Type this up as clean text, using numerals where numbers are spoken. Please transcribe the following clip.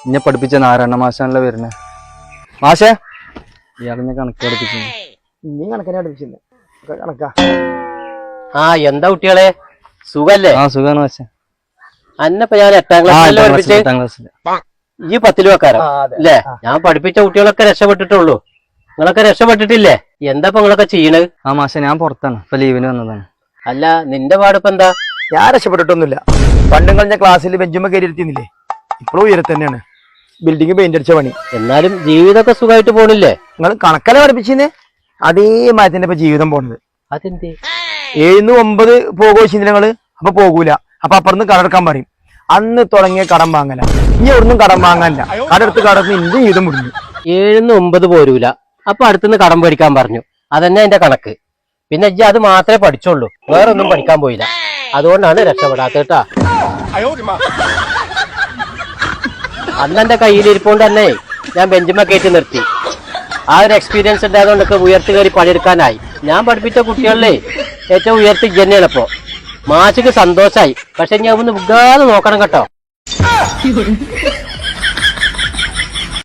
ഇന്നെ പഠിപ്പിച്ച നാരായണ മാഷാണല്ലോ വരുന്നത്. മാഷേ ഇയാളെന്നെ കണക്ക് പഠിപ്പിച്ചു. നീ കണക്കിനെ പഠിപ്പിച്ചില്ല കണക്കാ. എന്താ കുട്ടികളെ സുഖല്ലേ? സുഖാണ് മാഷേ. അന്നപ്പോ ഞാൻ 8ാം ക്ലാസ്സിൽ ഈ 10 വെക്കാരോ അല്ലേ? ഞാൻ പഠിപ്പിച്ച കുട്ടികളൊക്കെ രക്ഷപ്പെട്ടിട്ടുള്ളൂ. നിങ്ങളൊക്കെ രക്ഷപ്പെട്ടിട്ടില്ലേ? എന്താ നിങ്ങളൊക്കെ ചെയ്യണത്? മാഷേ ഞാൻ പുറത്താണ്, ഇപ്പൊ ലീവിന് വന്നതാണ്. അല്ല നിന്റെ പാടിപ്പോ എന്താ? ഞാൻ രക്ഷപ്പെട്ടിട്ടൊന്നുമില്ല. പണ്ടും കളഞ്ഞ ക്ലാസ്സിൽ ബെഞ്ചുമ്മ കയറിയിരുത്തിന്നില്ലേ, ഇപ്പോഴും ഉയരത്ത് തന്നെയാണ്. ബിൽഡിംഗ് പെയിന്റ് അടിച്ച പണി. എന്നാലും ജീവിതമൊക്കെ സുഖമായിട്ട് പോണില്ലേ? നിങ്ങൾ കണക്കല്ല പഠിപ്പിച്ചേ അതേ മാറ്റത്തിന്റെ ഇപ്പൊ ജീവിതം പോണത്. അതെന്തേ? 7 9 പോകുമോ നിങ്ങള്? അപ്പൊ പോകൂല. അപ്പൊ അപ്പുറന്ന് കടമെടുക്കാൻ പറയും. അന്ന് തുടങ്ങിയ കടം വാങ്ങല. ഇനി എവിടുന്നും കടം വാങ്ങാനില്ല. കടമെടുത്ത് കടന്ന് ഇന്ത്യ ജീവിതം മുടിഞ്ഞു. 7 9 പോരൂല. അപ്പൊ അടുത്തുനിന്ന് കടം പഠിക്കാൻ പറഞ്ഞു. അതന്നെ എന്റെ കണക്ക്. പിന്നെ ഇജ്ജ് അത് മാത്രമേ പഠിച്ചുള്ളൂ, വേറൊന്നും പഠിക്കാൻ പോയില്ല. അതുകൊണ്ടാണ് രക്ഷപ്പെടാത്തേട്ടാ. അന്നെന്റെ കയ്യിലിരിപ്പോണ്ട് തന്നെ ഞാൻ ബെഞ്ചുമ്മ കയറ്റി നിർത്തി. ആ ഒരു എക്സ്പീരിയൻസ് ഉണ്ടായതുകൊണ്ടൊക്കെ ഉയർത്തി കയറി പണിയെടുക്കാനായി. ഞാൻ പഠിപ്പിച്ച കുട്ടികളിലെ ഏറ്റവും ഉയർത്തി തന്നെയാണ് ഇപ്പോ. മാഷിക്ക് സന്തോഷായി. പക്ഷെ ഞാൻ ഒന്ന് വിടാതെ നോക്കണം കേട്ടോ.